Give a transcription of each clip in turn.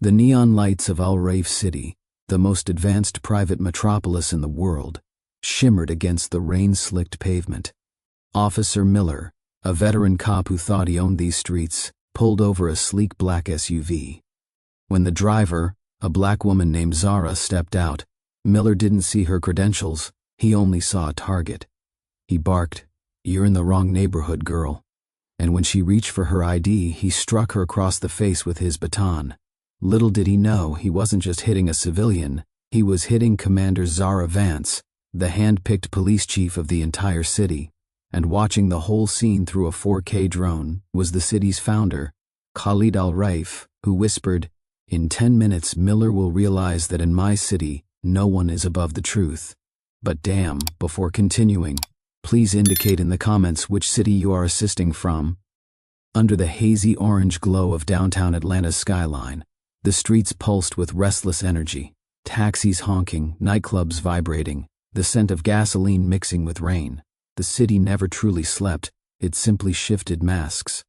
The neon lights of Al Raif City, the most advanced private metropolis in the world, shimmered against the rain-slicked pavement. Officer Miller, a veteran cop who thought he owned these streets, pulled over a sleek black SUV. When the driver, a black woman named Zara, stepped out, Miller didn't see her credentials, he only saw a target. He barked, "You're in the wrong neighborhood, girl." And when she reached for her ID, he struck her across the face with his baton. Little did he know he wasn't just hitting a civilian, he was hitting Commander Zara Vance, the hand-picked police chief of the entire city. And watching the whole scene through a 4K drone was the city's founder, Khalid al-Raif, who whispered, "In 10 minutes Miller will realize that in my city, no one is above the truth. But damn, before continuing, please indicate in the comments which city you are assisting from." Under the hazy orange glow of downtown Atlanta's skyline, the streets pulsed with restless energy, taxis honking, nightclubs vibrating, the scent of gasoline mixing with rain. The city never truly slept, it simply shifted masks.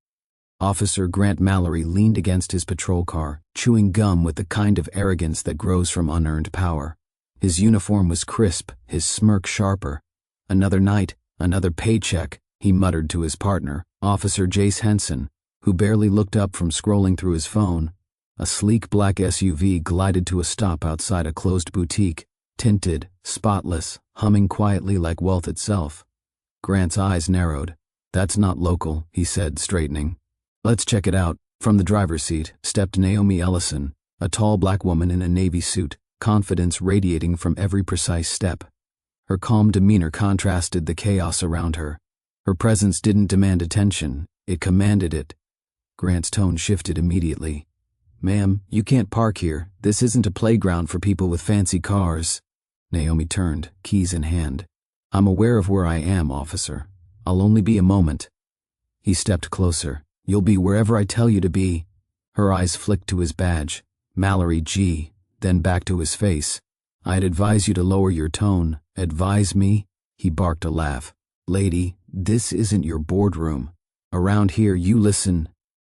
Officer Grant Mallory leaned against his patrol car, chewing gum with the kind of arrogance that grows from unearned power. His uniform was crisp, his smirk sharper. "Another night, another paycheck," he muttered to his partner, Officer Jace Henson, who barely looked up from scrolling through his phone. A sleek black SUV glided to a stop outside a closed boutique, tinted, spotless, humming quietly like wealth itself. Grant's eyes narrowed. "That's not local," he said, straightening. "Let's check it out." From the driver's seat stepped Naomi Ellison, a tall black woman in a navy suit, confidence radiating from every precise step. Her calm demeanor contrasted the chaos around her. Her presence didn't demand attention, it commanded it. Grant's tone shifted immediately. "Ma'am, you can't park here. This isn't a playground for people with fancy cars." Naomi turned, keys in hand. "I'm aware of where I am, officer. I'll only be a moment." He stepped closer. "You'll be wherever I tell you to be." Her eyes flicked to his badge, Mallory G., then back to his face. "I'd advise you to lower your tone." "Advise me?" He barked a laugh. "Lady, this isn't your boardroom. Around here you listen."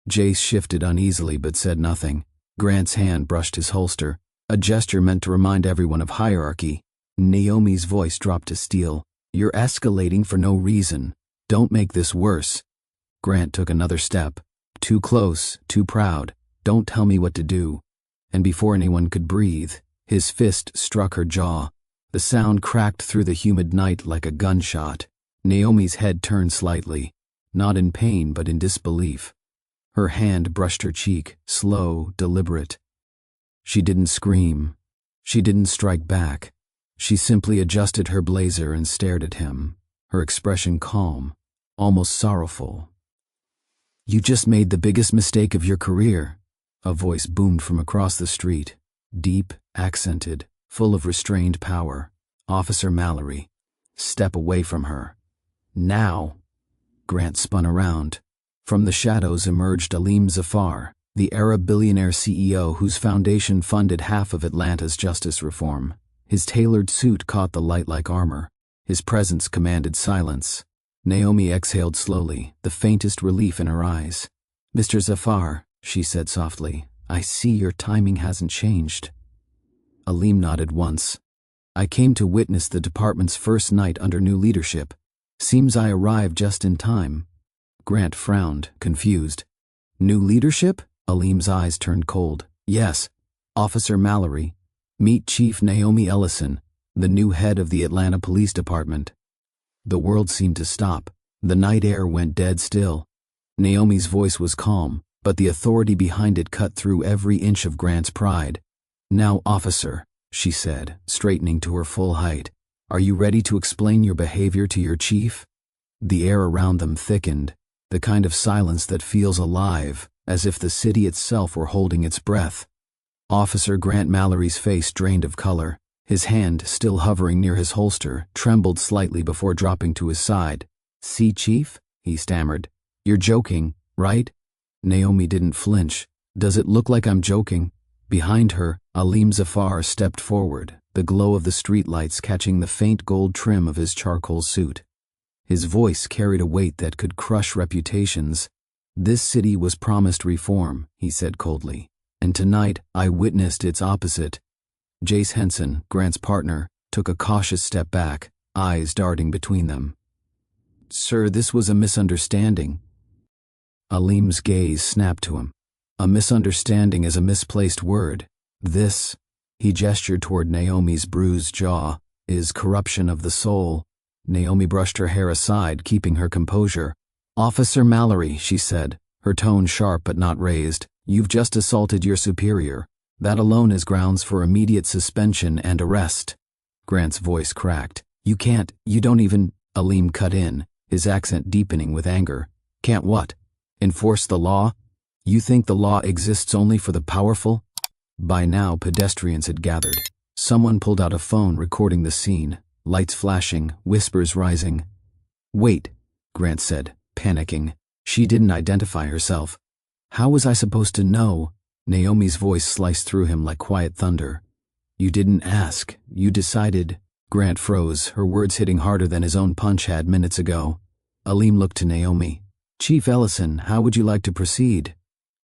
Jace shifted uneasily but said nothing. Grant's hand brushed his holster, a gesture meant to remind everyone of hierarchy. Naomi's voice dropped to steel. "You're escalating for no reason. Don't make this worse." Grant took another step. "Too close, too proud. Don't tell me what to do." And before anyone could breathe, his fist struck her jaw. The sound cracked through the humid night like a gunshot. Naomi's head turned slightly, not in pain but in disbelief. Her hand brushed her cheek, slow, deliberate. She didn't scream. She didn't strike back. She simply adjusted her blazer and stared at him, her expression calm, almost sorrowful. "You just made the biggest mistake of your career," a voice boomed from across the street, deep, accented, full of restrained power. "Officer Mallory, step away from her. Now." Grant spun around. From the shadows emerged Aleem Zafar, the Arab billionaire CEO whose foundation funded half of Atlanta's justice reform. His tailored suit caught the light like armor. His presence commanded silence. Naomi exhaled slowly, the faintest relief in her eyes. "Mr. Zafar," she said softly, "I see your timing hasn't changed." Aleem nodded once. "I came to witness the department's first night under new leadership. Seems I arrived just in time." Grant frowned, confused. "New leadership?" Aleem's eyes turned cold. "Yes, Officer Mallory. Meet Chief Naomi Ellison, the new head of the Atlanta Police Department." The world seemed to stop. The night air went dead still. Naomi's voice was calm, but the authority behind it cut through every inch of Grant's pride. "Now, officer," she said, straightening to her full height, "are you ready to explain your behavior to your chief?" The air around them thickened, the kind of silence that feels alive, as if the city itself were holding its breath. Officer Grant Mallory's face drained of color. His hand, still hovering near his holster, trembled slightly before dropping to his side. "See, Chief?" he stammered. "You're joking, right?" Naomi didn't flinch. "Does it look like I'm joking?" Behind her, Aleem Zafar stepped forward, the glow of the streetlights catching the faint gold trim of his charcoal suit. His voice carried a weight that could crush reputations. "This city was promised reform," he said coldly. And tonight, I witnessed its opposite. Jace Henson, Grant's partner, took a cautious step back, eyes darting between them. Sir, this was a misunderstanding. Alim's gaze snapped to him. A misunderstanding is a misplaced word. This, he gestured toward Naomi's bruised jaw, is corruption of the soul. Naomi brushed her hair aside, keeping her composure. Officer Mallory, she said, her tone sharp but not raised, you've just assaulted your superior. That alone is grounds for immediate suspension and arrest. Grant's voice cracked. You don't even, Alim cut in, his accent deepening with anger. Can't what? Enforce the law? You think the law exists only for the powerful? By now, pedestrians had gathered. Someone pulled out a phone recording the scene, lights flashing, whispers rising. Wait, Grant said, panicking. She didn't identify herself. How was I supposed to know? Naomi's voice sliced through him like quiet thunder. You didn't ask. You decided. Grant froze, her words hitting harder than his own punch had minutes ago. Alim looked to Naomi. Chief Ellison, how would you like to proceed?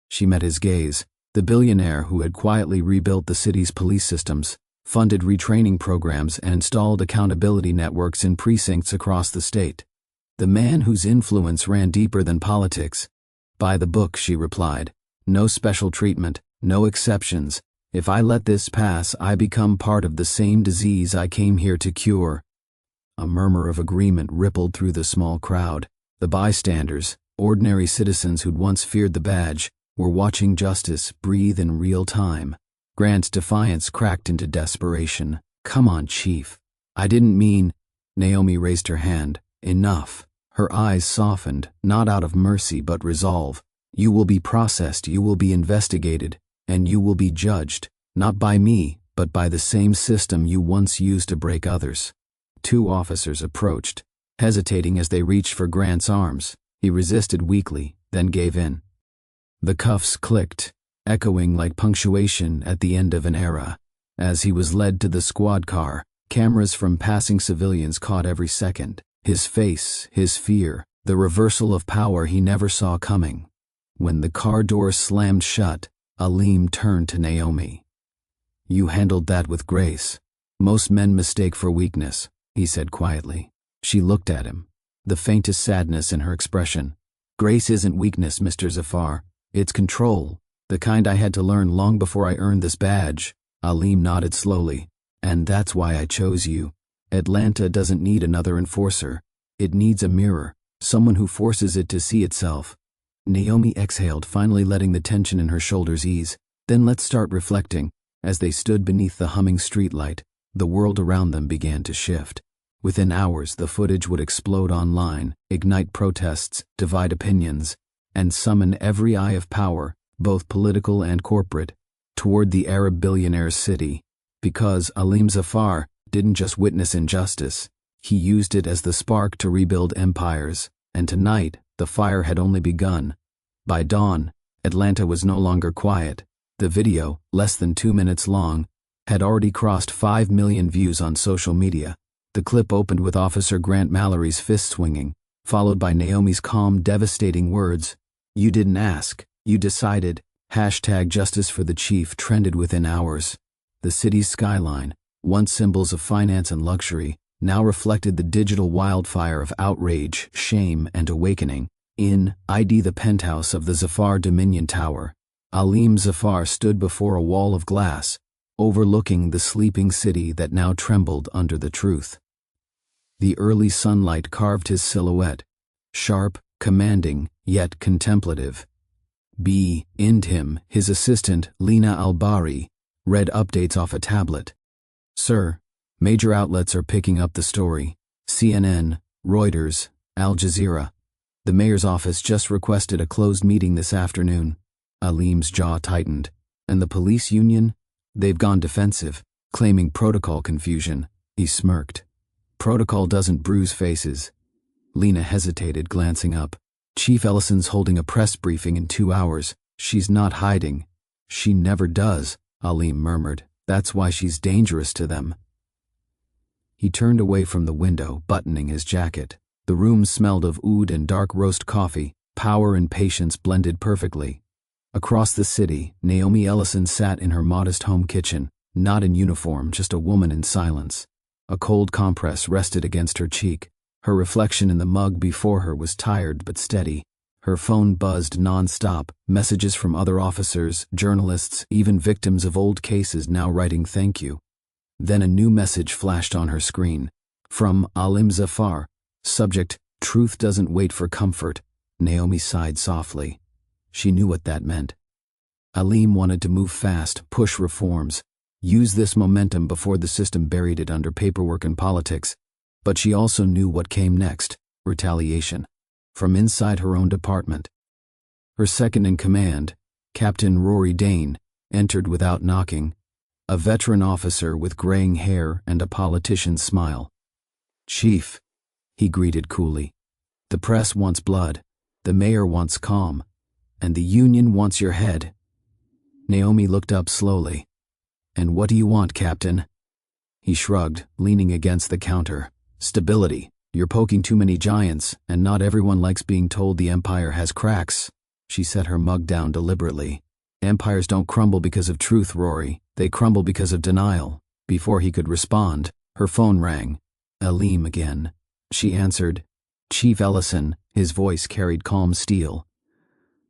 She met his gaze. The billionaire who had quietly rebuilt the city's police systems, funded retraining programs, and installed accountability networks in precincts across the state. The man whose influence ran deeper than politics. By the book, she replied. No special treatment, no exceptions. If I let this pass, I become part of the same disease I came here to cure. A murmur of agreement rippled through the small crowd. The bystanders, ordinary citizens who'd once feared the badge, were watching justice breathe in real time. Grant's defiance cracked into desperation. Come on, Chief. I didn't mean. Naomi raised her hand. Enough. Her eyes softened, not out of mercy but resolve. You will be processed, you will be investigated, and you will be judged, not by me, but by the same system you once used to break others. Two officers approached, hesitating as they reached for Grant's arms. He resisted weakly, then gave in. The cuffs clicked, echoing like punctuation at the end of an era. As he was led to the squad car, cameras from passing civilians caught every second. His face, his fear, the reversal of power he never saw coming. When the car door slammed shut, Alim turned to Naomi. You handled that with grace. Most men mistake for weakness, he said quietly. She looked at him, the faintest sadness in her expression. Grace isn't weakness, Mr. Zafar. It's control, the kind I had to learn long before I earned this badge. Alim nodded slowly. And that's why I chose you. Atlanta doesn't need another enforcer. It needs a mirror, someone who forces it to see itself. Naomi exhaled, finally letting the tension in her shoulders ease. Then let's start reflecting. As they stood beneath the humming streetlight, the world around them began to shift. Within hours, the footage would explode online, ignite protests, divide opinions, and summon every eye of power, both political and corporate, toward the Arab billionaire's city. Because Alim Zafar didn't just witness injustice, he used it as the spark to rebuild empires, and tonight, the fire had only begun. By dawn, Atlanta was no longer quiet. The video, less than 2 minutes long, had already crossed 5 million views on social media. The clip opened with Officer Grant Mallory's fist swinging, followed by Naomi's calm, devastating words. You didn't ask, you decided. #Justice for the Chief trended within hours. The city's skyline, once symbols of finance and luxury, now reflected the digital wildfire of outrage, shame, and awakening. In the penthouse of the Zafar Dominion Tower, Alim Zafar stood before a wall of glass, overlooking the sleeping city that now trembled under the truth. The early sunlight carved his silhouette, sharp, commanding, yet contemplative. Him, his assistant, Lena Albari, read updates off a tablet. Sir, major outlets are picking up the story. CNN, Reuters, Al Jazeera. The mayor's office just requested a closed meeting this afternoon. Alim's jaw tightened. And the police union? They've gone defensive, claiming protocol confusion. He smirked. Protocol doesn't bruise faces. Lena hesitated, glancing up. Chief Ellison's holding a press briefing in 2 hours. She's not hiding. She never does, Alim murmured. That's why she's dangerous to them. He turned away from the window, buttoning his jacket. The room smelled of oud and dark roast coffee. Power and patience blended perfectly. Across the city, Naomi Ellison sat in her modest home kitchen, not in uniform, just a woman in silence. A cold compress rested against her cheek. Her reflection in the mug before her was tired but steady. Her phone buzzed non-stop, messages from other officers, journalists, even victims of old cases now writing thank you. Then a new message flashed on her screen. From Alim Zafar. Subject, truth doesn't wait for comfort. Naomi sighed softly. She knew what that meant. Alim wanted to move fast, push reforms, use this momentum before the system buried it under paperwork and politics. But she also knew what came next, retaliation. From inside her own department. Her second-in-command, Captain Rory Dane, entered without knocking, a veteran officer with graying hair and a politician's smile. "Chief," he greeted coolly, "the press wants blood, the mayor wants calm, and the union wants your head." Naomi looked up slowly. "And what do you want, Captain?" He shrugged, leaning against the counter. "Stability. You're poking too many giants, and not everyone likes being told the empire has cracks." She set her mug down deliberately. "Empires don't crumble because of truth, Rory. They crumble because of denial." Before he could respond, her phone rang. Alim again. She answered. "Chief Ellison," his voice carried calm steel.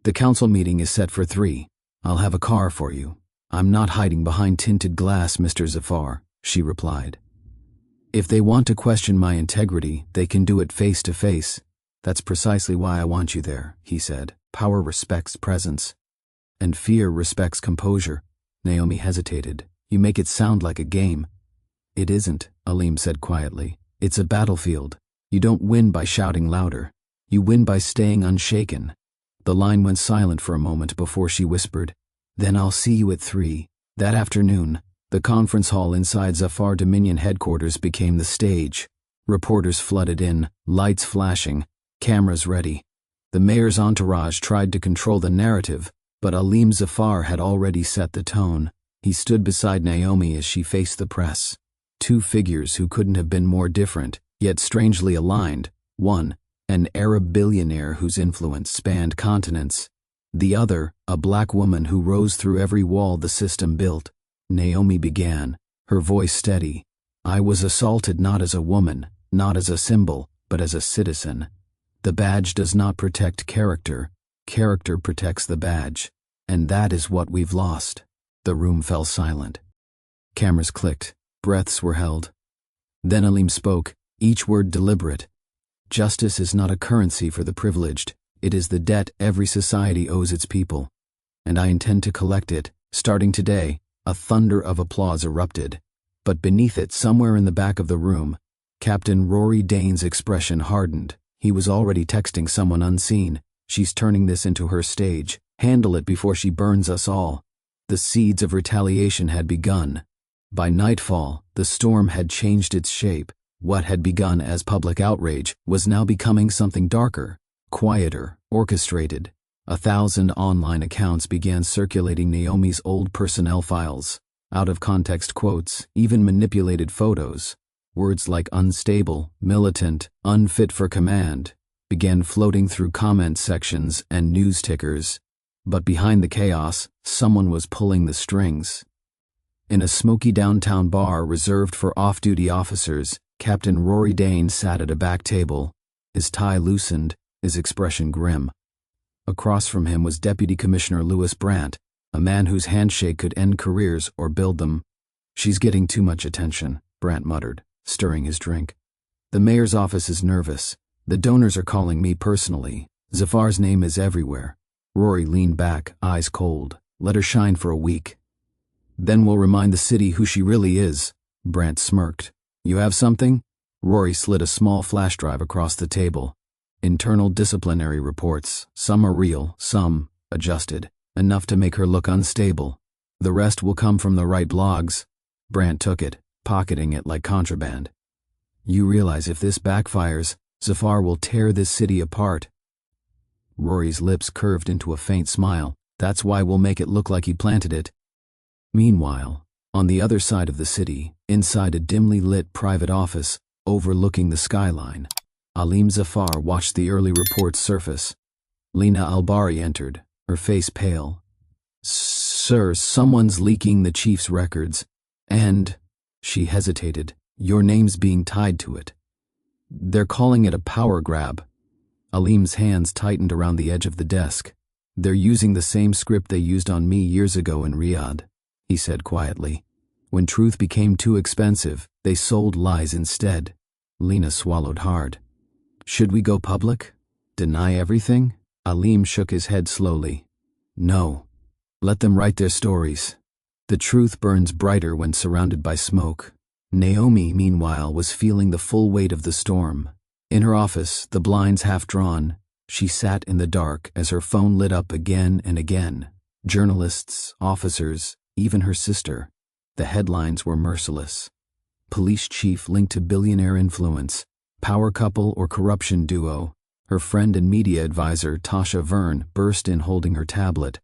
"The council meeting is set for 3. I'll have a car for you." "I'm not hiding behind tinted glass, Mr. Zafar," she replied. "If they want to question my integrity, they can do it face to face. That's precisely why I want you there," he said. "Power respects presence, and fear respects composure." Naomi hesitated. "You make it sound like a game." "It isn't," Alim said quietly. "It's a battlefield. You don't win by shouting louder. You win by staying unshaken." The line went silent for a moment before she whispered, "Then I'll see you at 3. That afternoon, the conference hall inside Zafar Dominion headquarters became the stage. Reporters flooded in, lights flashing, cameras ready. The mayor's entourage tried to control the narrative, but Alim Zafar had already set the tone. He stood beside Naomi as she faced the press. Two figures who couldn't have been more different, yet strangely aligned. One, an Arab billionaire whose influence spanned continents. The other, a black woman who rose through every wall the system built. Naomi began, her voice steady. "I was assaulted not as a woman, not as a symbol, but as a citizen. The badge does not protect character. Character protects the badge. And that is what we've lost." The room fell silent. Cameras clicked. Breaths were held. Then Alim spoke, each word deliberate. "Justice is not a currency for the privileged. It is the debt every society owes its people. And I intend to collect it, starting today." A thunder of applause erupted. But beneath it, somewhere in the back of the room, Captain Rory Dane's expression hardened. He was already texting someone unseen. "She's turning this into her stage. Handle it before she burns us all." The seeds of retaliation had begun. By nightfall, the storm had changed its shape. What had begun as public outrage was now becoming something darker, quieter, orchestrated. 1,000 online accounts began circulating Naomi's old personnel files, out-of-context quotes, even manipulated photos. Words like unstable, militant, unfit for command began floating through comment sections and news tickers. But behind the chaos, someone was pulling the strings. In a smoky downtown bar reserved for off-duty officers, Captain Rory Dane sat at a back table, his tie loosened, his expression grim. Across from him was Deputy Commissioner Louis Brandt, a man whose handshake could end careers or build them. "She's getting too much attention," Brandt muttered, stirring his drink. "The mayor's office is nervous. The donors are calling me personally. Zafar's name is everywhere." Rory leaned back, eyes cold. "Let her shine for a week. Then we'll remind the city who she really is." Brandt smirked. "You have something?" Rory slid a small flash drive across the table. "Internal disciplinary reports. Some are real, some adjusted. Enough to make her look unstable. The rest will come from the right blogs." Brandt took it, pocketing it like contraband. "You realize if this backfires, Zafar will tear this city apart." Rory's lips curved into a faint smile. "That's why we'll make it look like he planted it." Meanwhile, on the other side of the city, inside a dimly lit private office overlooking the skyline, Alim Zafar watched the early reports surface. Lena Albari entered, her face pale, Sir, someone's leaking the chief's records, and, she hesitated, your name's being tied to it. They're calling it a power grab. Alim's hands tightened around the edge of the desk. They're using the same script they used on me years ago in Riyadh, he said quietly. When truth became too expensive, they sold lies instead. Lena swallowed hard. Should we go public? Deny everything? Alim shook his head slowly. No. Let them write their stories. The truth burns brighter when surrounded by smoke. Naomi, meanwhile, was feeling the full weight of the storm. In her office, the blinds half drawn, she sat in the dark as her phone lit up again and again. Journalists, officers, even her sister. The headlines were merciless. Police chief linked to billionaire influence, power couple or corruption duo. Her friend and media advisor, Tasha Verne, burst in holding her tablet.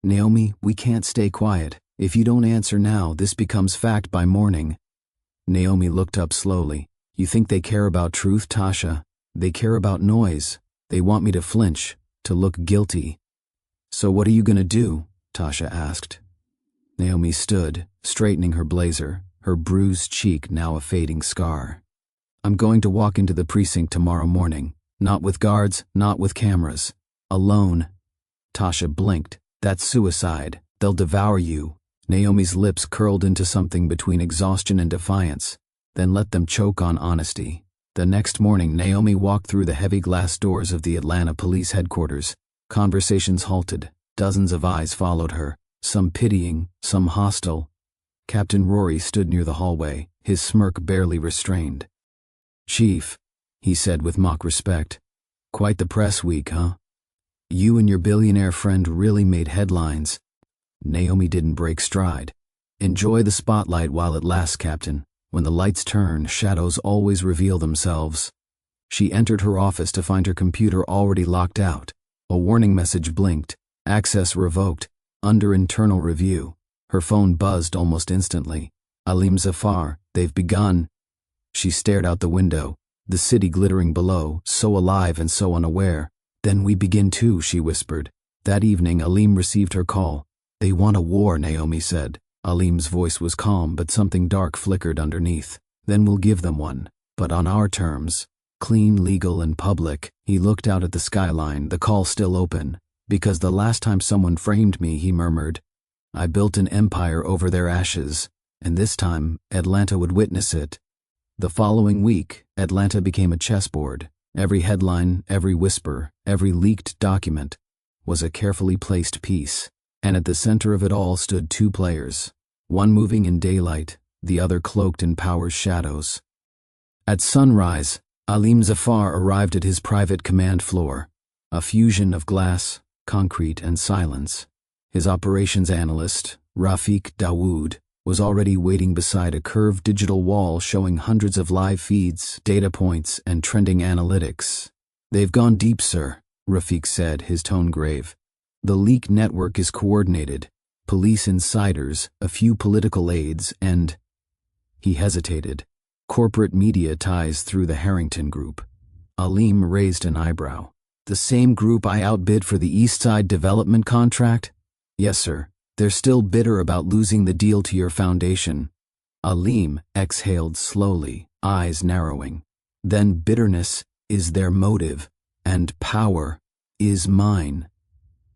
Naomi, we can't stay quiet. If you don't answer now, this becomes fact by morning. Naomi looked up slowly. You think they care about truth, Tasha? They care about noise. They want me to flinch, to look guilty. So what are you going to do? Tasha asked. Naomi stood, straightening her blazer, her bruised cheek now a fading scar. I'm going to walk into the precinct tomorrow morning. Not with guards, not with cameras. Alone. Tasha blinked. That's suicide. They'll devour you. Naomi's lips curled into something between exhaustion and defiance. Then let them choke on honesty. The next morning, Naomi walked through the heavy glass doors of the Atlanta police headquarters. Conversations halted. Dozens of eyes followed her, some pitying, some hostile. Captain Rory stood near the hallway, his smirk barely restrained. Chief, he said with mock respect. Quite the press week, huh? You and your billionaire friend really made headlines. Naomi didn't break stride. Enjoy the spotlight while it lasts, Captain. When the lights turn, shadows always reveal themselves. She entered her office to find her computer already locked out. A warning message blinked. Access revoked. Under internal review. Her phone buzzed almost instantly. Alim Zafar, they've begun. She stared out the window, the city glittering below, so alive and so unaware. Then we begin too, she whispered. That evening, Alim received her call. They want a war, Naomi said. Alim's voice was calm, but something dark flickered underneath. Then we'll give them one. But on our terms. Clean, legal, and public. He looked out at the skyline, the call still open. Because the last time someone framed me, he murmured, I built an empire over their ashes, and this time, Atlanta would witness it. The following week, Atlanta became a chessboard. Every headline, every whisper, every leaked document was a carefully placed piece. And at the center of it all stood two players, one moving in daylight, the other cloaked in power's shadows. At sunrise, Alim Zafar arrived at his private command floor, a fusion of glass, concrete, and silence. His operations analyst, Rafiq Dawood, was already waiting beside a curved digital wall showing hundreds of live feeds, data points, and trending analytics. They've gone deep, sir, Rafiq said, his tone grave. The leak network is coordinated. Police insiders, a few political aides, and... He hesitated. Corporate media ties through the Harrington Group. Alim raised an eyebrow. The same group I outbid for the East Side development contract? Yes, sir. They're still bitter about losing the deal to your foundation. Alim exhaled slowly, eyes narrowing. Then bitterness is their motive, and power is mine.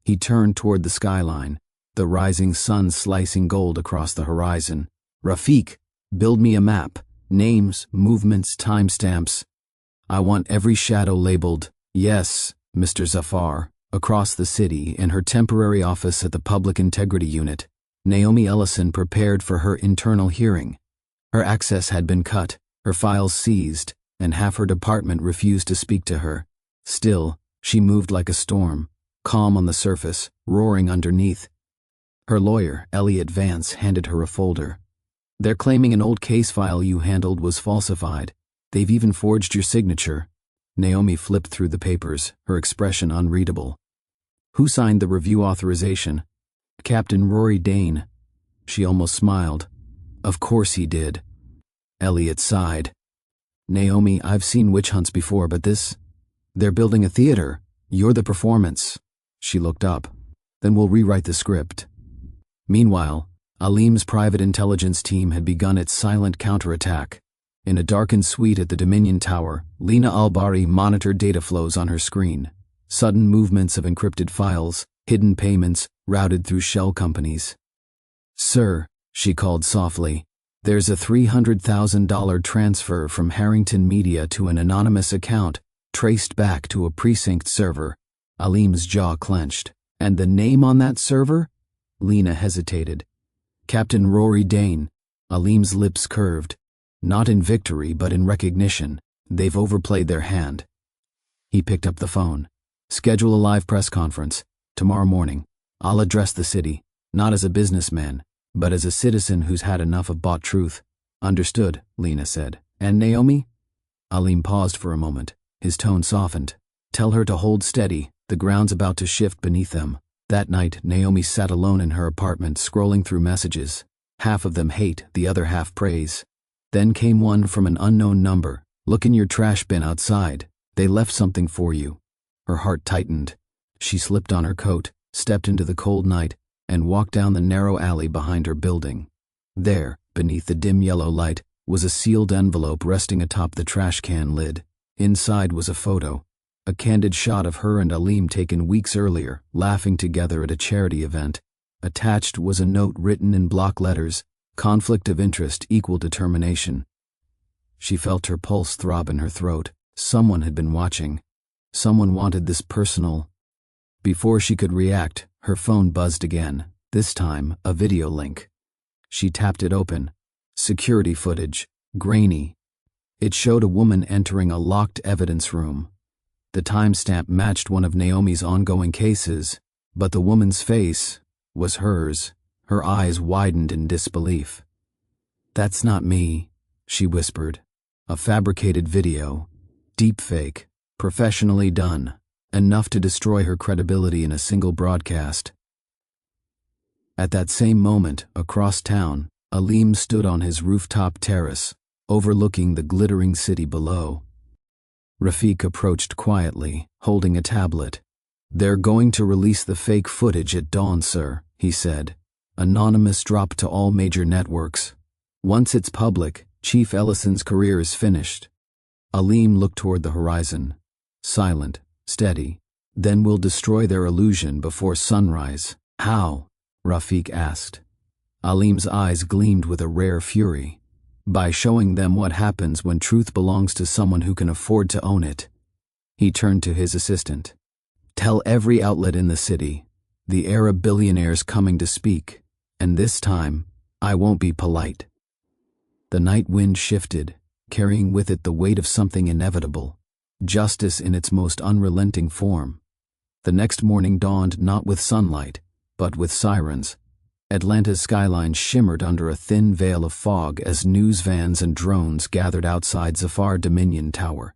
He turned toward the skyline, the rising sun slicing gold across the horizon. Rafiq, build me a map. Names, movements, timestamps. I want every shadow labeled, yes, Mr. Zafar. Across the city, in her temporary office at the Public Integrity Unit, Naomi Ellison prepared for her internal hearing. Her access had been cut, her files seized, and half her department refused to speak to her. Still, she moved like a storm. Calm on the surface, roaring underneath. Her lawyer, Elliot Vance, handed her a folder. They're claiming an old case file you handled was falsified. They've even forged your signature. Naomi flipped through the papers, her expression unreadable. Who signed the review authorization? Captain Rory Dane. She almost smiled. Of course he did. Elliot sighed. Naomi, I've seen witch hunts before, but this... They're building a theater. You're the performance. She looked up. Then we'll rewrite the script. Meanwhile, Alim's private intelligence team had begun its silent counterattack. In a darkened suite at the Dominion Tower, Lena Albari monitored data flows on her screen. Sudden movements of encrypted files, hidden payments, routed through shell companies. "Sir," she called softly, "there's a $300,000 transfer from Harrington Media to an anonymous account, traced back to a precinct server." Alim's jaw clenched. "And the name on that server?" Lena hesitated. "Captain Rory Dane." Alim's lips curved. Not in victory, but in recognition. They've overplayed their hand. He picked up the phone. "Schedule a live press conference. Tomorrow morning. I'll address the city, not as a businessman, but as a citizen who's had enough of bought truth." "Understood," Lena said. "And Naomi?" Alim paused for a moment. His tone softened. "Tell her to hold steady. The ground's about to shift beneath them." That night, Naomi sat alone in her apartment, scrolling through messages. Half of them hate, the other half praise. Then came one from an unknown number. "Look in your trash bin outside. They left something for you." Her heart tightened. She slipped on her coat, stepped into the cold night, and walked down the narrow alley behind her building. There, beneath the dim yellow light, was a sealed envelope resting atop the trash can lid. Inside was a photo, a candid shot of her and Alim taken weeks earlier, laughing together at a charity event. Attached was a note written in block letters, "Conflict of interest, equal determination." She felt her pulse throb in her throat. Someone had been watching. Someone wanted this personal. Before she could react, her phone buzzed again, this time a video link. She tapped it open. Security footage, grainy. It showed a woman entering a locked evidence room. The timestamp matched one of Naomi's ongoing cases, but the woman's face was hers. Her eyes widened in disbelief. "That's not me," she whispered. "A fabricated video. Deepfake. Professionally done. Enough to destroy her credibility in a single broadcast." At that same moment, across town, Alim stood on his rooftop terrace, overlooking the glittering city below. Rafik approached quietly, holding a tablet. "They're going to release the fake footage at dawn, sir," he said. "Anonymous drop to all major networks. Once it's public, Chief Ellison's career is finished." Alim looked toward the horizon. Silent, steady. "Then we'll destroy their illusion before sunrise." "How?" Rafik asked. Alim's eyes gleamed with a rare fury. "By showing them what happens when truth belongs to someone who can afford to own it." He turned to his assistant. "Tell every outlet in the city. The Arab billionaire's coming to speak. And this time, I won't be polite." The night wind shifted, carrying with it the weight of something inevitable. Justice in its most unrelenting form. The next morning dawned not with sunlight, but with sirens. Atlanta's skyline shimmered under a thin veil of fog as news vans and drones gathered outside Zafar Dominion Tower.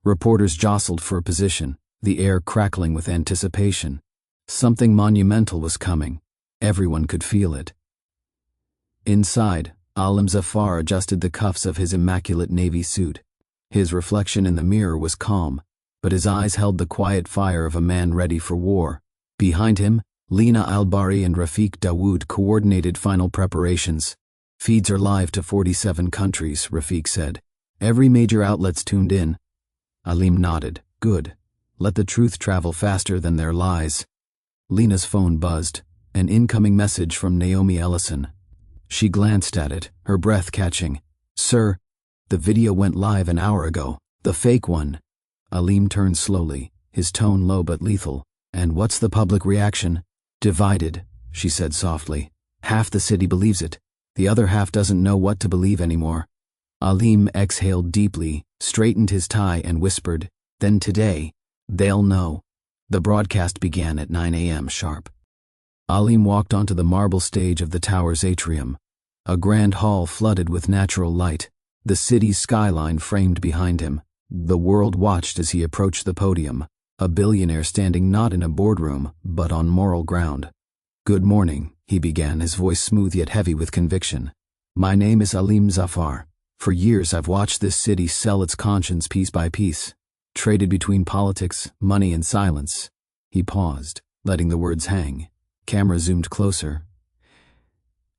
Reporters jostled for a position, the air crackling with anticipation. Something monumental was coming. Everyone could feel it. Inside, Alim Zafar adjusted the cuffs of his immaculate navy suit. His reflection in the mirror was calm, but his eyes held the quiet fire of a man ready for war. Behind him, Lena Albari and Rafik Dawood coordinated final preparations. "Feeds are live to 47 countries, Rafik said. "Every major outlet's tuned in." Alim nodded. "Good. Let the truth travel faster than their lies." Lena's phone buzzed. An incoming message from Naomi Ellison. She glanced at it, her breath catching. "Sir, the video went live an hour ago. The fake one." Alim turned slowly, his tone low but lethal. "And what's the public reaction?" "Divided," she said softly. "Half the city believes it. The other half doesn't know what to believe anymore." Alim exhaled deeply, straightened his tie, and whispered, "Then today, they'll know." The broadcast began at 9 a.m. sharp. Alim walked onto the marble stage of the tower's atrium. A grand hall flooded with natural light, the city's skyline framed behind him. The world watched as he approached the podium, a billionaire standing not in a boardroom, but on moral ground. "Good morning," he began, his voice smooth yet heavy with conviction. "My name is Alim Zafar. For years I've watched this city sell its conscience piece by piece, traded between politics, money, and silence." He paused, letting the words hang. Camera zoomed closer.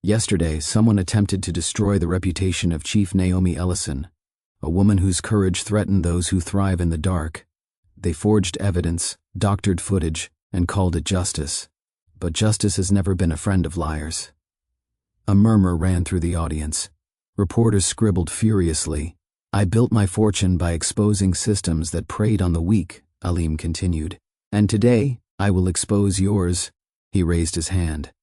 Yesterday, someone attempted to destroy the reputation of Chief Naomi Ellison, a woman whose courage threatened those who thrive in the dark. They forged evidence, doctored footage, and called it justice. But justice has never been a friend of liars. A murmur ran through the audience. Reporters scribbled furiously. I built my fortune by exposing systems that preyed on the weak, Aleem continued. And today, I will expose yours. He raised his hand.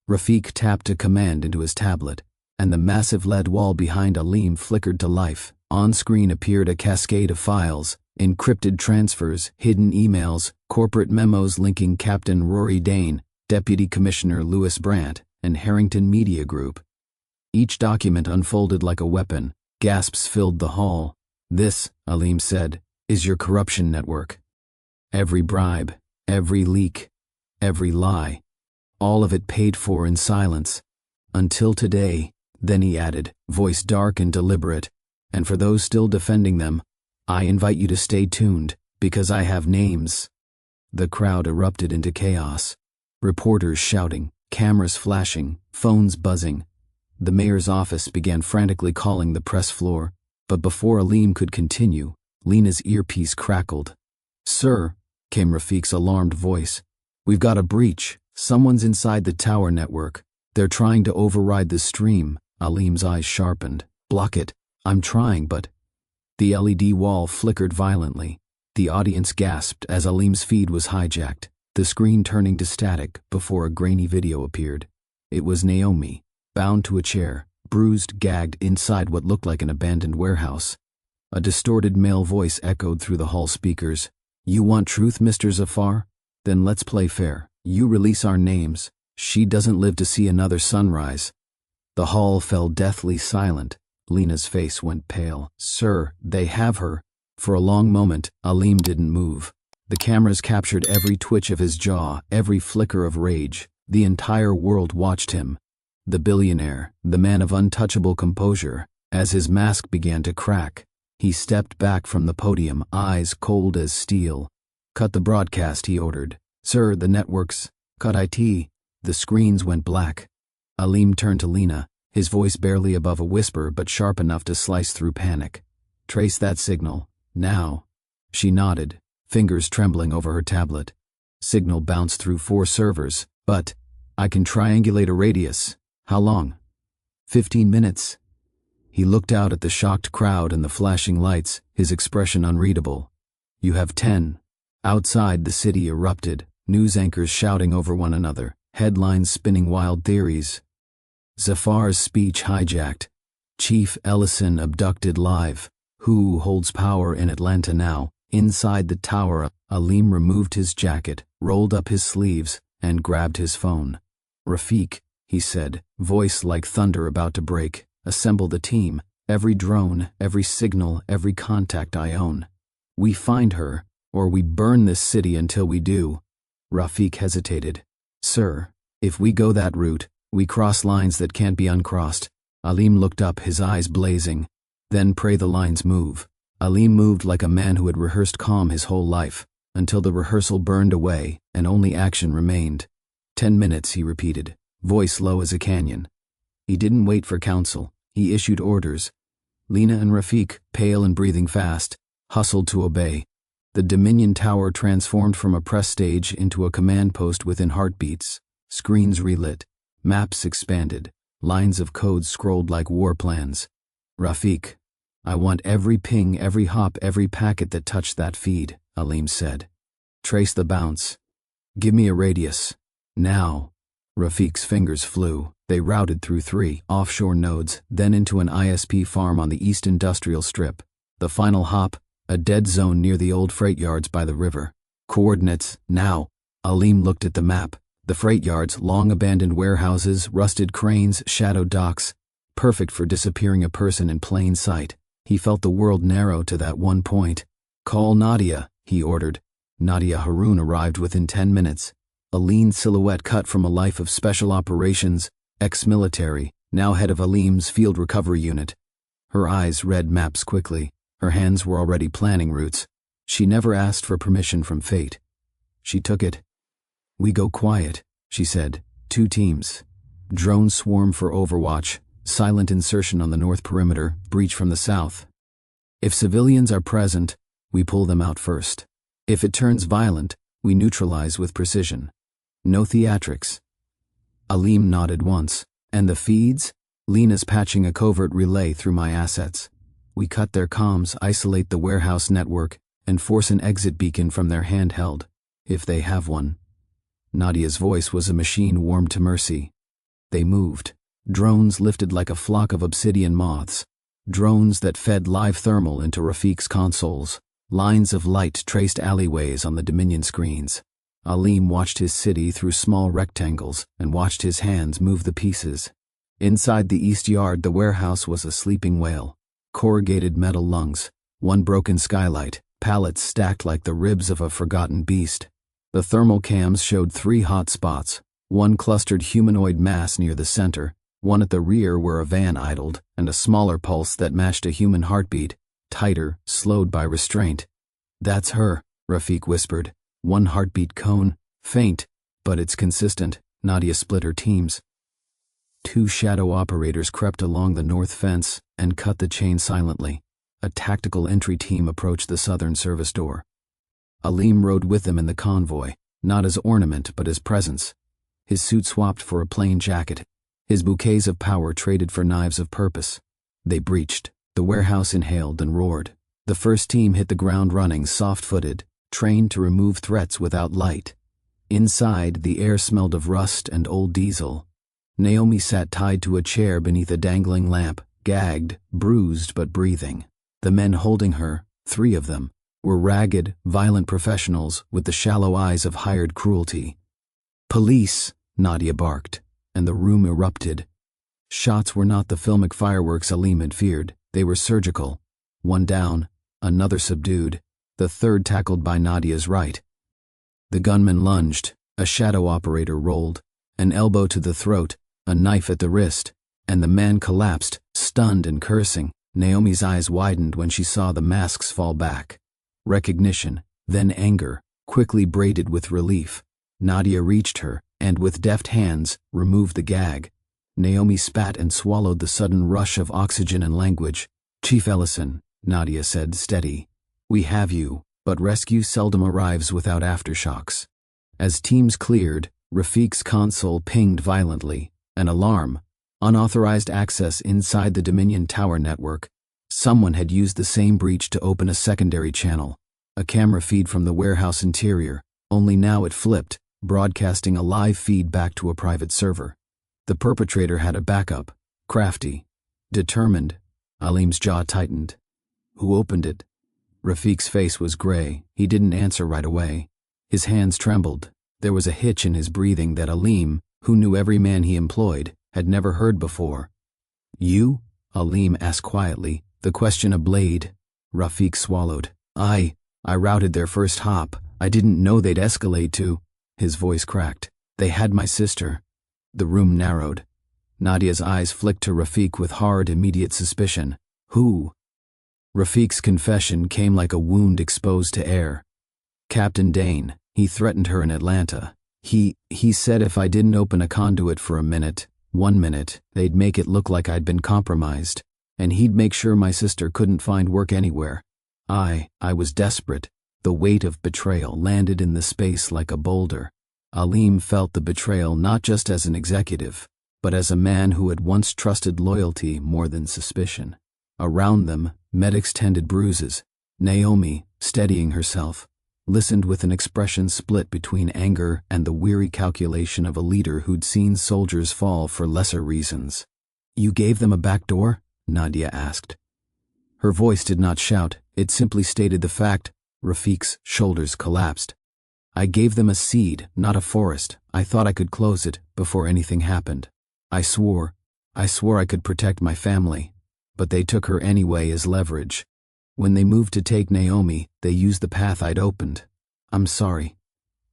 Rafiq tapped a command into his tablet, and the massive lead wall behind Aleem flickered to life. On screen appeared a cascade of files, encrypted transfers, hidden emails, corporate memos linking Captain Rory Dane, Deputy Commissioner Louis Brandt, and Harrington Media Group. Each document unfolded like a weapon. Gasps filled the hall. This, Aleem said, is your corruption network. Every bribe, every leak, every lie. All of it paid for in silence. Until today, then he added, voice dark and deliberate. And for those still defending them, I invite you to stay tuned, because I have names. The crowd erupted into chaos. Reporters shouting, cameras flashing, phones buzzing. The mayor's office began frantically calling the press floor, but before Aleem could continue, Lena's earpiece crackled. Sir, came Rafiq's alarmed voice, we've got a breach. Someone's inside the tower network. They're trying to override the stream. Aleem's eyes sharpened. Block it. I'm trying, but... The LED wall flickered violently. The audience gasped as Aleem's feed was hijacked, the screen turning to static before a grainy video appeared. It was Naomi, bound to a chair, bruised, gagged inside what looked like an abandoned warehouse. A distorted male voice echoed through the hall speakers. You want truth, Mr. Zafar? Then let's play fair. You release our names. She doesn't live to see another sunrise. The hall fell deathly silent. Lena's face went pale. Sir, they have her. For a long moment, Aleem didn't move. The cameras captured every twitch of his jaw, every flicker of rage. The entire world watched him. The billionaire, the man of untouchable composure. As his mask began to crack, he stepped back from the podium, eyes cold as steel. Cut the broadcast, he ordered. Sir, the networks. Cut IT. The screens went black. Aleem turned to Lena, his voice barely above a whisper but sharp enough to slice through panic. Trace that signal. Now. She nodded, fingers trembling over her tablet. Signal bounced through 4 servers, but I can triangulate a radius. How long? 15 minutes. He looked out at the shocked crowd and the flashing lights, his expression unreadable. You have 10. Outside, the city erupted. News anchors shouting over one another, headlines spinning wild theories. Zafar's speech hijacked. Chief Ellison abducted live. Who holds power in Atlanta now? Inside the tower, Aleem removed his jacket, rolled up his sleeves, and grabbed his phone. Rafiq, he said, voice like thunder about to break, assemble the team. Every drone, every signal, every contact I own. We find her, or we burn this city until we do. Rafiq hesitated. Sir, if we go that route, we cross lines that can't be uncrossed. Aleem looked up, his eyes blazing. Then pray the lines move. Aleem moved like a man who had rehearsed calm his whole life, until the rehearsal burned away and only action remained. 10 minutes, he repeated, voice low as a canyon. He didn't wait for counsel. He issued orders. Lena and Rafiq, pale and breathing fast, hustled to obey. The Dominion Tower transformed from a press stage into a command post within heartbeats. Screens relit. Maps expanded. Lines of code scrolled like war plans. Rafiq, I want every ping, every hop, every packet that touched that feed, Aleem said. Trace the bounce. Give me a radius. Now. Rafiq's fingers flew. They routed through 3 offshore nodes, then into an ISP farm on the East Industrial Strip. The final hop, a dead zone near the old freight yards by the river. Coordinates, now. Aleem looked at the map. The freight yards, long abandoned warehouses, rusted cranes, shadow docks. Perfect for disappearing a person in plain sight. He felt the world narrow to that one point. Call Nadia, he ordered. Nadia Haroun arrived within 10 minutes. A lean silhouette cut from a life of special operations, ex-military, now head of Aleem's field recovery unit. Her eyes read maps quickly. Her hands were already planning routes. She never asked for permission from fate. She took it. We go quiet, she said. 2 teams. Drone swarm for overwatch, silent insertion on the north perimeter, breach from the south. If civilians are present, we pull them out first. If it turns violent, we neutralize with precision. No theatrics. Alim nodded once. And the feeds? Lena's patching a covert relay through my assets. We cut their comms, isolate the warehouse network, and force an exit beacon from their handheld, if they have one. Nadia's voice was a machine warmed to mercy. They moved. Drones lifted like a flock of obsidian moths. Drones that fed live thermal into Rafiq's consoles. Lines of light traced alleyways on the Dominion screens. Alim watched his city through small rectangles and watched his hands move the pieces. Inside the east yard, the warehouse was a sleeping whale. Corrugated metal lungs, one broken skylight, pallets stacked like the ribs of a forgotten beast. The thermal cams showed 3 hot spots, one clustered humanoid mass near the center, one at the rear where a van idled, and a smaller pulse that matched a human heartbeat, tighter, slowed by restraint. "That's her," Rafiq whispered. "One heartbeat cone, faint, but it's consistent." Nadia split her teams. 2 shadow operators crept along the north fence and cut the chain silently. A tactical entry team approached the southern service door. Alim rode with them in the convoy, not as ornament but as presence. His suit swapped for a plain jacket. His bouquets of power traded for knives of purpose. They breached. The warehouse inhaled and roared. The first team hit the ground running, soft-footed, trained to remove threats without light. Inside, the air smelled of rust and old diesel. Naomi sat tied to a chair beneath a dangling lamp, gagged, bruised but breathing. The men holding her, 3 of them, were ragged, violent professionals with the shallow eyes of hired cruelty. "Police!" Nadia barked, and the room erupted. Shots were not the filmic fireworks Alim had feared. They were surgical. One down, another subdued, the third tackled by Nadia's right. The gunman lunged, a shadow operator rolled, an elbow to the throat, a knife at the wrist, and the man collapsed, stunned and cursing. Naomi's eyes widened when she saw the masks fall back. Recognition, then anger, quickly braided with relief. Nadia reached her, and with deft hands, removed the gag. Naomi spat and swallowed the sudden rush of oxygen and language. "Chief Ellison," Nadia said, steady. "We have you, but rescue seldom arrives without aftershocks." As teams cleared, Rafiq's console pinged violently. An alarm. Unauthorized access inside the Dominion Tower network. Someone had used the same breach to open a secondary channel. A camera feed from the warehouse interior, only now it flipped, broadcasting a live feed back to a private server. The perpetrator had a backup. Crafty. Determined. Alim's jaw tightened. "Who opened it?" Rafiq's face was gray. He didn't answer right away. His hands trembled. There was a hitch in his breathing that Alim, who knew every man he employed, had never heard before. "You?" Alim asked quietly, the question a blade. Rafiq swallowed. I routed their first hop. I didn't know they'd escalate to..." His voice cracked. "They had my sister." The room narrowed. Nadia's eyes flicked to Rafiq with hard, immediate suspicion. "Who?" Rafiq's confession came like a wound exposed to air. "Captain Dane. He threatened her in Atlanta. He said if I didn't open a conduit for a minute, 1 minute, they'd make it look like I'd been compromised, and he'd make sure my sister couldn't find work anywhere. I was desperate. The weight of betrayal landed in the space like a boulder. Alim felt the betrayal not just as an executive, but as a man who had once trusted loyalty more than suspicion. Around them, medics tended bruises. Naomi, steadying herself, listened with an expression split between anger and the weary calculation of a leader who'd seen soldiers fall for lesser reasons. "You gave them a back door?" Nadia asked. Her voice did not shout, it simply stated the fact. Rafiq's shoulders collapsed. "I gave them a seed, not a forest. I thought I could close it before anything happened. I swore I could protect my family, but they took her anyway as leverage. When they moved to take Naomi, they used the path I'd opened. I'm sorry."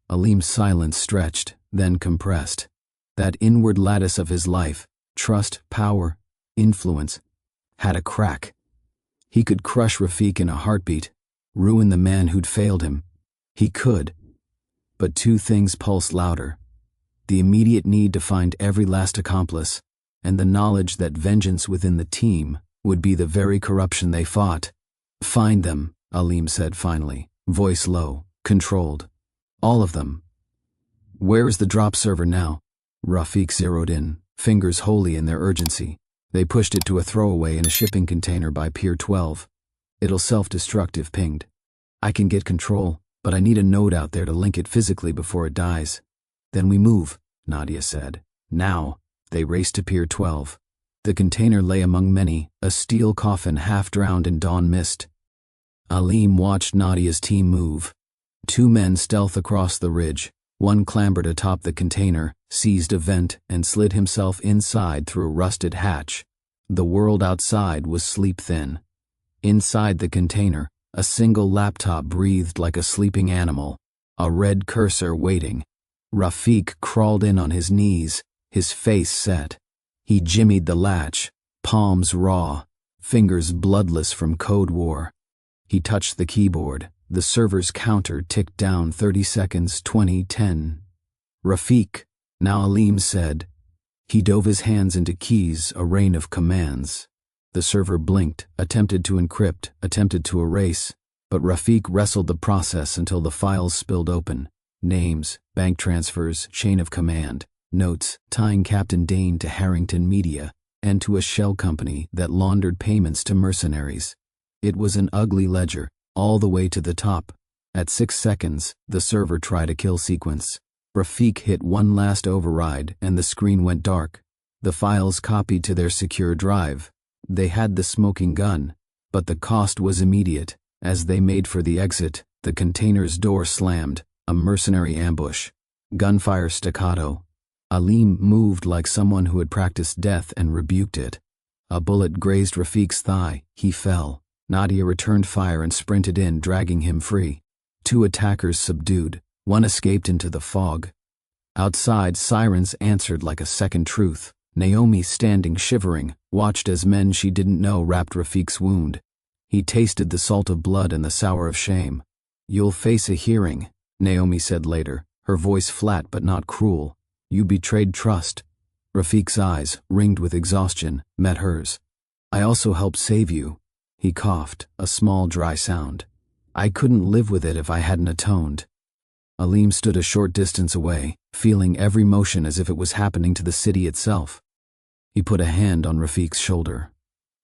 Alim's silence stretched, then compressed. That inward lattice of his life, trust, power, influence, had a crack. He could crush Rafiq in a heartbeat, ruin the man who'd failed him. He could. But 2 things pulsed louder. the immediate need to find every last accomplice, and the knowledge that vengeance within the team would be the very corruption they fought. "Find them," Aleem said finally, voice low, controlled. "All of them." "Where is the drop server now?" Rafiq zeroed in, fingers wholly in their urgency. They pushed it to a throwaway in a shipping container by Pier 12. "It'll self-destruct if pinged. I can get control, but I need a node out there to link it physically before it dies." "Then we move," Nadia said. Now, they raced to Pier 12. The container lay among many, a steel coffin half drowned in dawn mist. Aleem watched Nadia's team move. 2 men stealth across the ridge. One clambered atop the container, seized a vent, and slid himself inside through a rusted hatch. The world outside was sleep-thin. Inside the container, a single laptop breathed like a sleeping animal, a red cursor waiting. Rafiq crawled in on his knees, his face set. He jimmied the latch, palms raw, fingers bloodless from Code War. He touched the keyboard. The server's counter ticked down 30 seconds, 20, 10. "Rafiq," now Aleem said. He dove his hands into keys, a rain of commands. The server blinked, attempted to encrypt, attempted to erase, but Rafiq wrestled the process until the files spilled open. Names, bank transfers, chain of command, notes tying Captain Dane to Harrington Media and to a shell company that laundered payments to mercenaries. It was an ugly ledger, all the way to the top. At 6 seconds, the server tried a kill sequence. Rafiq hit one last override and the screen went dark. The files copied to their secure drive. They had the smoking gun, but the cost was immediate. As they made for the exit, the container's door slammed, a mercenary ambush. Gunfire staccato. Aleem moved like someone who had practiced death and rebuked it. A bullet grazed Rafiq's thigh. He fell. Nadia returned fire and sprinted in, dragging him free. 2 attackers subdued. One escaped into the fog. Outside, sirens answered like a second truth. Naomi, standing shivering, watched as men she didn't know wrapped Rafiq's wound. He tasted the salt of blood and the sour of shame. "You'll face a hearing," Naomi said later, her voice flat but not cruel. "You betrayed trust." Rafiq's eyes, ringed with exhaustion, met hers. "I also helped save you." He coughed, a small dry sound. "I couldn't live with it if I hadn't atoned." Aleem stood a short distance away, feeling every motion as if it was happening to the city itself. He put a hand on Rafiq's shoulder.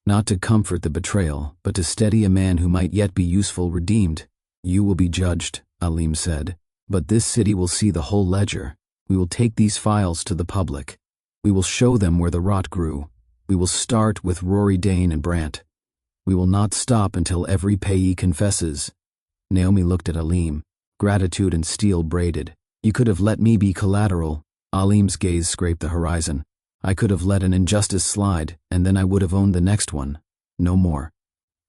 Not to comfort the betrayal, but to steady a man who might yet be useful, redeemed. "You will be judged," Aleem said, "but this city will see the whole ledger. We will take these files to the public. We will show them where the rot grew. We will start with Rory Dane and Brandt. We will not stop until every payee confesses." Naomi looked at Aleem, gratitude and steel braided. "You could have let me be collateral." Aleem's gaze scraped the horizon. "I could have let an injustice slide, and then I would have owned the next one. No more."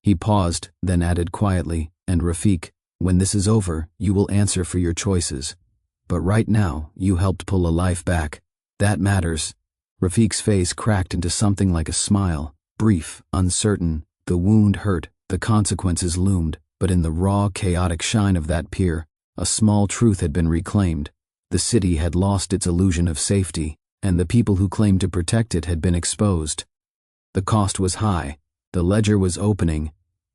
He paused, then added quietly, "And Rafiq, when this is over, you will answer for your choices. But right now, you helped pull a life back. That matters." Rafiq's face cracked into something like a smile, brief, uncertain. The wound hurt, the consequences loomed, but in the raw, chaotic shine of that pier, a small truth had been reclaimed. The city had lost its illusion of safety, and the people who claimed to protect it had been exposed. The cost was high. The ledger was opening.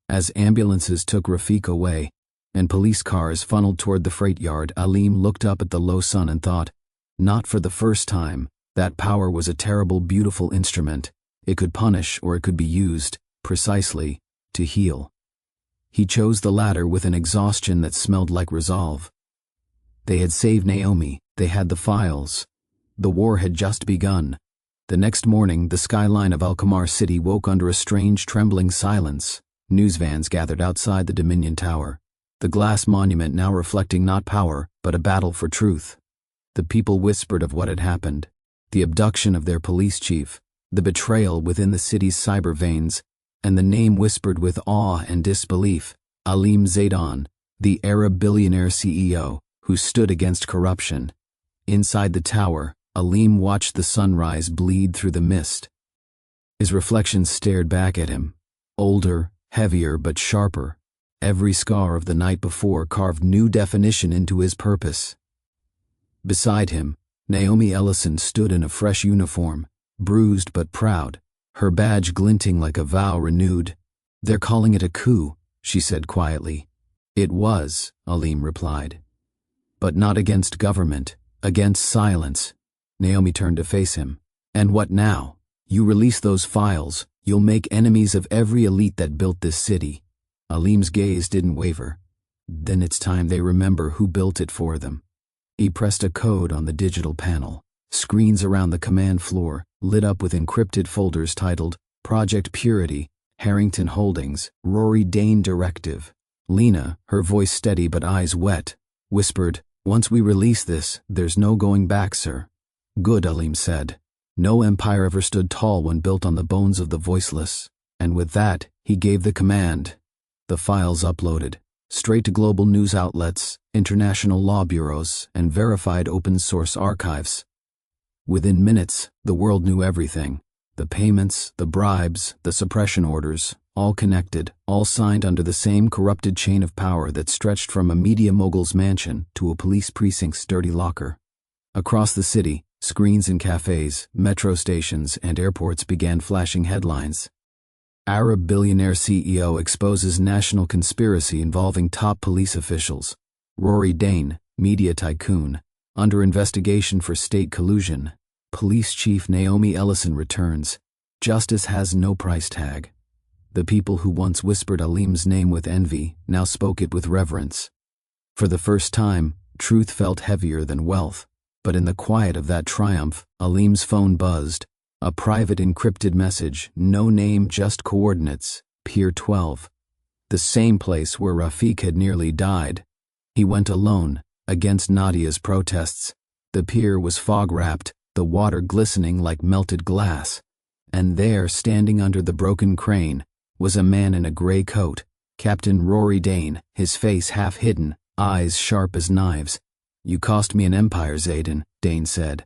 As ambulances took Rafiq away, and police cars funneled toward the freight yard, Aleem looked up at the low sun and thought, not for the first time, that power was a terrible, beautiful instrument. It could punish or it could be used, precisely, to heal. He chose the latter with an exhaustion that smelled like resolve. They had saved Naomi. They had the files. The war had just begun. The next morning, the skyline of Alkamar City woke under a strange, trembling silence. News vans gathered outside the Dominion Tower, the glass monument now reflecting not power, but a battle for truth. The people whispered of what had happened, the abduction of their police chief, the betrayal within the city's cyber veins, and the name whispered with awe and disbelief, Aleem Zaidan, the Arab billionaire CEO, who stood against corruption. Inside the tower, Aleem watched the sunrise bleed through the mist. His reflection stared back at him, older, heavier but sharper. Every scar of the night before carved new definition into his purpose. Beside him, Naomi Ellison stood in a fresh uniform, bruised but proud, her badge glinting like a vow renewed. "They're calling it a coup," she said quietly. "It was," Aleem replied. "But not against government, against silence." Naomi turned to face him. "And what now? You release those files, you'll make enemies of every elite that built this city." Aleem's gaze didn't waver. "Then it's time they remember who built it for them." He pressed a code on the digital panel. Screens around the command floor lit up with encrypted folders titled Project Purity, Harrington Holdings, Rory Dane Directive. Lena, her voice steady but eyes wet, whispered, "Once we release this, there's no going back, sir." "Good," Aleem said. No empire ever stood tall when built on the bones of the voiceless. And with that, he gave the command. The files uploaded, straight to global news outlets, international law bureaus, and verified open-source archives. Within minutes, the world knew everything. The payments, the bribes, the suppression orders, all connected, all signed under the same corrupted chain of power that stretched from a media mogul's mansion to a police precinct's dirty locker. Across the city, screens in cafes, metro stations, and airports began flashing headlines. Arab billionaire CEO exposes national conspiracy involving top police officials. Rory Dane, media tycoon, under investigation for state collusion. Police Chief Naomi Ellison returns. Justice has no price tag. The people who once whispered Aleem's name with envy now spoke it with reverence. For the first time, truth felt heavier than wealth. But in the quiet of that triumph, Aleem's phone buzzed. A private encrypted message, no name, just coordinates, Pier 12. The same place where Rafiq had nearly died. He went alone, against Nadia's protests. The pier was fog-wrapped, the water glistening like melted glass. And there, standing under the broken crane, was a man in a gray coat, Captain Rory Dane, his face half hidden, eyes sharp as knives. "You cost me an empire, Zayden," Dane said.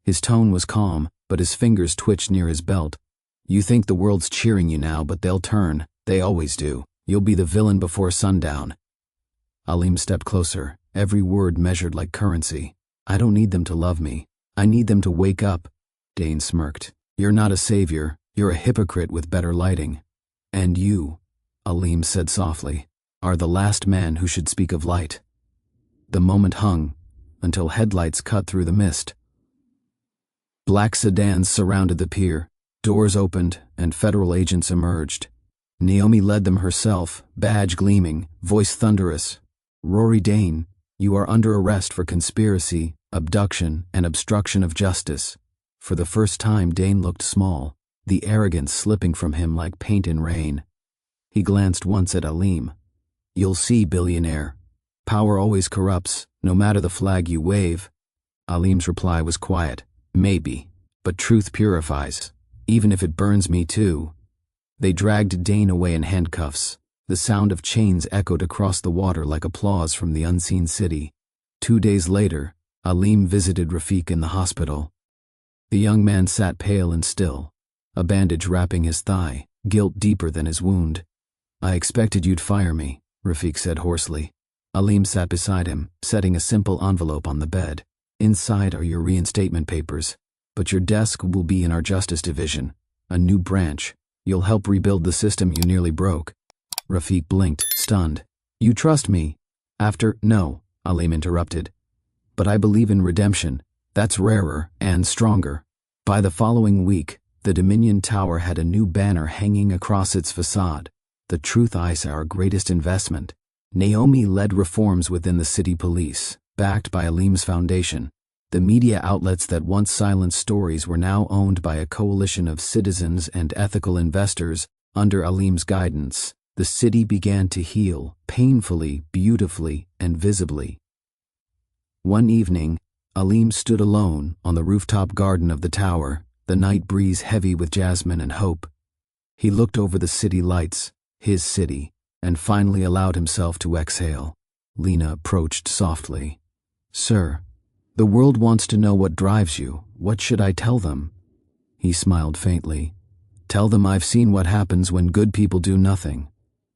His tone was calm, but his fingers twitched near his belt. "You think the world's cheering you now, but they'll turn. They always do. You'll be the villain before sundown." Aleem stepped closer, every word measured like currency. "I don't need them to love me. I need them to wake up." Dane smirked. "You're not a savior. You're a hypocrite with better lighting. And you," Aleem said softly, "are the last man who should speak of light." The moment hung, until headlights cut through the mist. Black sedans surrounded the pier, doors opened, and federal agents emerged. Naomi led them herself, badge gleaming, voice thunderous. "Rory Dane, you are under arrest for conspiracy, abduction, and obstruction of justice." For the first time, Dane looked small, the arrogance slipping from him like paint in rain. He glanced once at Aleem. "You'll see, billionaire. Power always corrupts, no matter the flag you wave." Aleem's reply was quiet. "Maybe, but truth purifies, even if it burns me too." They dragged Dane away in handcuffs. The sound of chains echoed across the water like applause from the unseen city. 2 days later, Aleem visited Rafiq in the hospital. The young man sat pale and still, a bandage wrapping his thigh, guilt deeper than his wound. "I expected you'd fire me," Rafiq said hoarsely. Aleem sat beside him, setting a simple envelope on the bed. "Inside are your reinstatement papers, but your desk will be in our justice division, a new branch. You'll help rebuild the system you nearly broke." Rafiq blinked, stunned. "You trust me?" "No," Aleem interrupted. "But I believe in redemption. That's rarer and stronger." By the following week, the Dominion Tower had a new banner hanging across its facade. "The Truth Eyes, our greatest investment." Naomi led reforms within the city police, backed by Aleem's foundation. The media outlets that once silenced stories were now owned by a coalition of citizens and ethical investors under Aleem's guidance. The city began to heal, painfully, beautifully, and visibly. One evening, Aleem stood alone on the rooftop garden of the tower, the night breeze heavy with jasmine and hope. He looked over the city lights, his city, and finally allowed himself to exhale. Lena approached softly. "Sir, the world wants to know what drives you. What should I tell them?" He smiled faintly. "Tell them I've seen what happens when good people do nothing."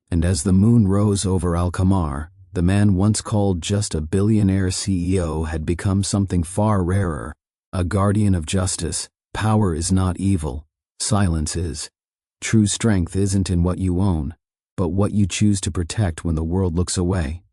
And as the moon rose over Al-Qamar, The man once called just a billionaire CEO had become something far rarer, a guardian of justice. Power is not evil, silence is. True strength isn't in what you own, but what you choose to protect when the world looks away.